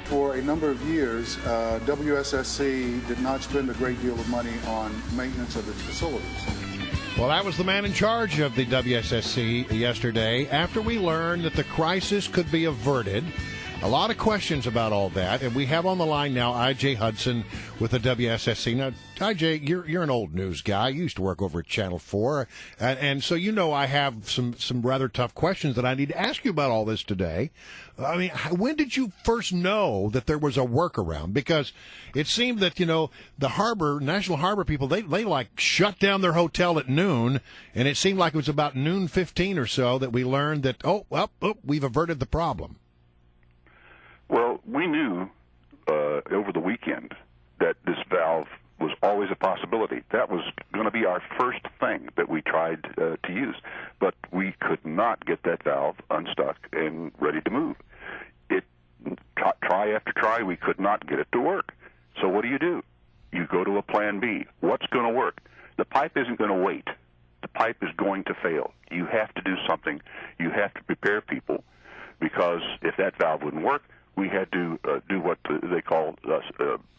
for a number of years, WSSC did not spend a great deal of money on maintenance of its facilities. Well, that was the man in charge of the WSSC yesterday after we learned that the crisis could be averted. A lot of questions about all that, and we have on the line now I.J. Hudson with the WSSC. Now, I.J., you're an old news guy. You used to work over at Channel 4, and so you know I have some rather tough questions that I need to ask you about all this today. I mean, when did you first know that there was a workaround? Because it seemed that, the National Harbor people, they like shut down their hotel at noon, and it seemed like it was about noon 15 or so that we learned that, we've averted the problem. Well, we knew over the weekend that this valve was always a possibility. That was going to be our first thing that we tried to use. But we could not get that valve unstuck and ready to move. Try after try, we could not get it to work. So what do? You go to a plan B. What's going to work? The pipe isn't going to wait. The pipe is going to fail. You have to do something. You have to prepare people, because if that valve wouldn't work, we had to do what they call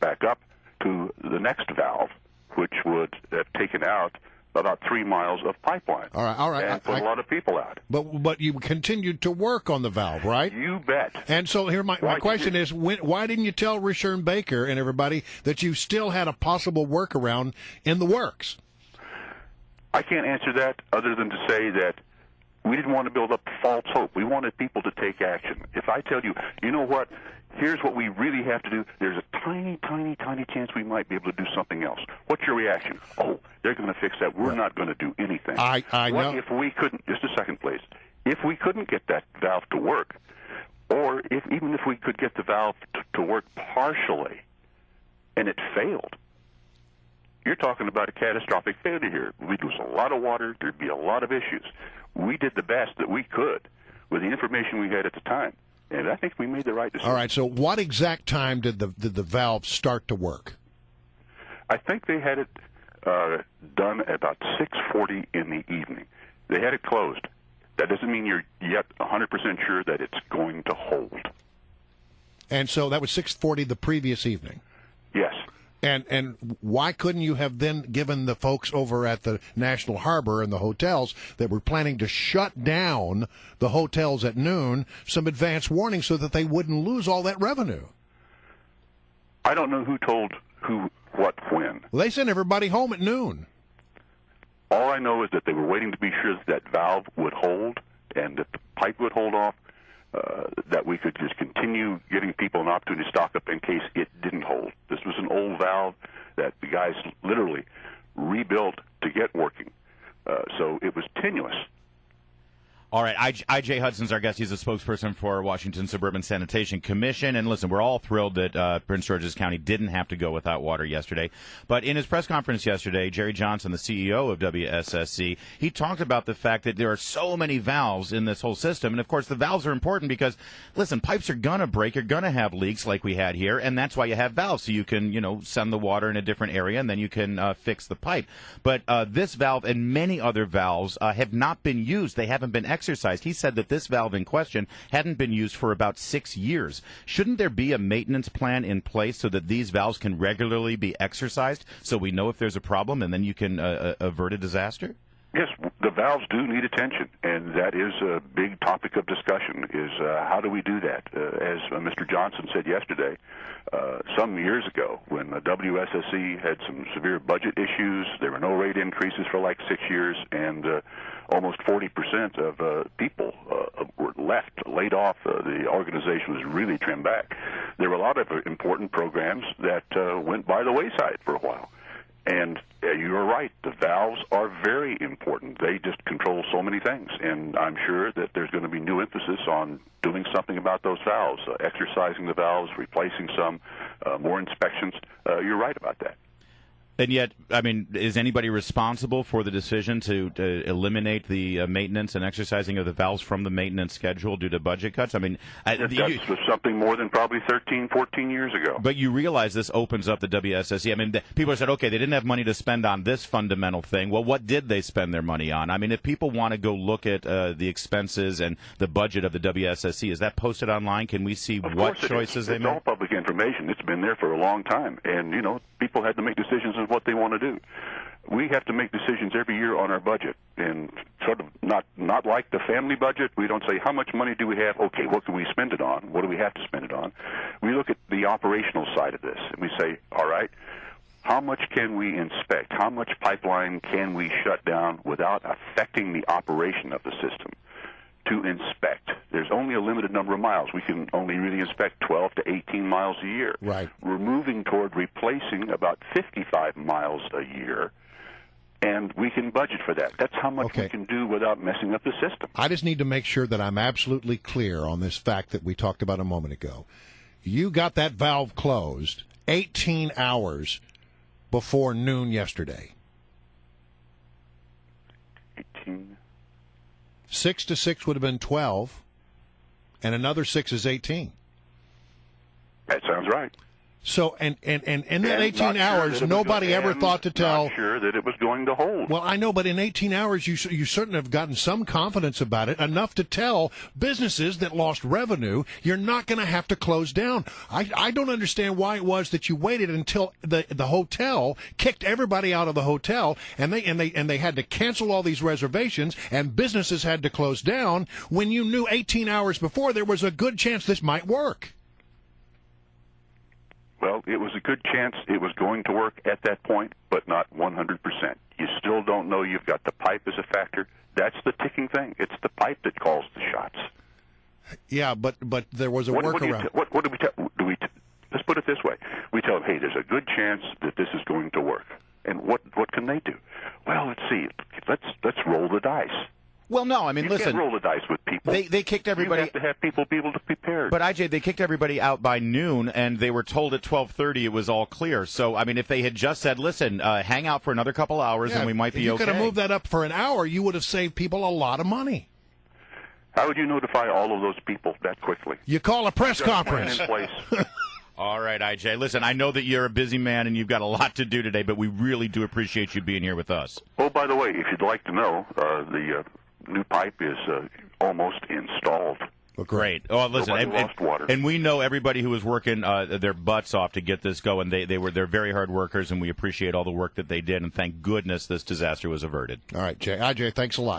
back up to the next valve, which would have taken out about 3 miles of pipeline. All right. And put a lot of people out. But you continued to work on the valve, right? You bet. And so here my question is, why didn't you tell Rishern Baker and everybody that you still had a possible workaround in the works? I can't answer that other than to say that we didn't want to build up false hope. We wanted people to take action. If I tell you, you know what, here's what we really have to do, there's a tiny, tiny, tiny chance we might be able to do something else. What's your reaction? Oh, they're going to fix that. We're not going to do anything. I know. What if we couldn't, just a second, please, if we couldn't get that valve to work, or even if we could get the valve to work partially, and it failed, you're talking about a catastrophic failure here. We'd lose a lot of water. There'd be a lot of issues. We did the best that we could with the information we had at the time, and I think we made the right decision. All right, so what exact time did the valve start to work? I think they had it done at about 6:40 in the evening. They had it closed. That doesn't mean you're yet 100% sure that it's going to hold. And so that was 6:40 the previous evening? Yes. And why couldn't you have then given the folks over at the National Harbor and the hotels that were planning to shut down the hotels at noon some advance warning so that they wouldn't lose all that revenue? I don't know who told who, what, when. Well, they sent everybody home at noon. All I know is that they were waiting to be sure that valve would hold and that the pipe would hold off, that we could just continue giving people an opportunity to stock up in case it didn't hold. This was an old valve that the guys literally rebuilt to get working. So it was tenuous. All right, I.J. Hudson's our guest. He's a spokesperson for Washington Suburban Sanitation Commission. And listen, we're all thrilled that Prince George's County didn't have to go without water yesterday. But in his press conference yesterday, Jerry Johnson, the CEO of WSSC, he talked about the fact that there are so many valves in this whole system. And, of course, the valves are important because, listen, pipes are going to break. You're going to have leaks like we had here. And that's why you have valves, so you can, send the water in a different area, and then you can fix the pipe. But this valve and many other valves have not been used. They haven't been exercised. He said that this valve in question hadn't been used for about 6 years. Shouldn't there be a maintenance plan in place so that these valves can regularly be exercised so we know if there's a problem and then you can avert a disaster? Yes, the valves do need attention, and that is a big topic of discussion, is how do we do that? As Mr. Johnson said yesterday, some years ago, when the WSSC had some severe budget issues, there were no rate increases for like 6 years, and almost 40% of people were laid off. The organization was really trimmed back. There were a lot of important programs that went by the wayside for a while. And you're right, the valves are very important. They just control so many things, and I'm sure that there's going to be new emphasis on doing something about those valves, exercising the valves, replacing some, more inspections. You're right about that. And yet, I mean, is anybody responsible for the decision to eliminate the maintenance and exercising of the valves from the maintenance schedule due to budget cuts? I mean, that was something more than probably 13, 14 years ago. But you realize this opens up the WSSC. I mean, people said, okay, they didn't have money to spend on this fundamental thing. Well, what did they spend their money on? I mean, if people want to go look at the expenses and the budget of the WSSC, is that posted online? Can we see what choices they made? It's all public information. It's been there for a long time. And, people had to make decisions on what they want to do. We have to make decisions every year on our budget, and sort of not like the family budget. We don't say, how much money do we have? Okay, what can we spend it on? What do we have to spend it on? We look at the operational side of this, and we say, all right, how much can we inspect? How much pipeline can we shut down without affecting the operation of the system? To inspect, there's only a limited number of miles. We can only really inspect 12 to 18 miles a year. Right. We're moving toward replacing about 55 miles a year, and we can budget for that. That's how much we can do without messing up the system. I just need to make sure that I'm absolutely clear on this fact that we talked about a moment ago. You got that valve closed 18 hours before noon yesterday. 18. 6 to 6 would have been 12, and another 6 is 18. That sounds right. So, and in that 18 hours, nobody ever thought to tell. Not sure that it was going to hold. Well, I know, but in 18 hours, you certainly have gotten some confidence about it, enough to tell businesses that lost revenue, you're not going to have to close down. I don't understand why it was that you waited until the hotel kicked everybody out of the hotel, and they had to cancel all these reservations, and businesses had to close down when you knew 18 hours before there was a good chance this might work. Well, it was a good chance it was going to work at that point, but not 100%. You still don't know. You've got the pipe as a factor. That's the ticking thing. It's the pipe that calls the shots. Yeah, but there was a workaround. What do we tell? Let's put it this way. We tell them, hey, there's a good chance that this is going to work. And what can they do? Well, let's see. Let's roll the dice. Well, no, I mean, you listen. Can't roll the dice with people. They kicked everybody. You have to have people be able to prepare. But IJ, they kicked everybody out by noon, and they were told at 12:30 it was all clear. So, I mean, if they had just said, "Listen, hang out for another couple hours, and we might be okay," if you could have moved that up for an hour, you would have saved people a lot of money. How would you notify all of those people that quickly? You call a press conference. In place. All right, IJ. Listen, I know that you're a busy man and you've got a lot to do today, but we really do appreciate you being here with us. Oh, by the way, if you'd like to know, the new pipe is almost installed. Well, great. Oh, listen, lost water. And we know everybody who was working their butts off to get this going. They're very hard workers, and we appreciate all the work that they did. And thank goodness this disaster was averted. All right, IJ, thanks a lot.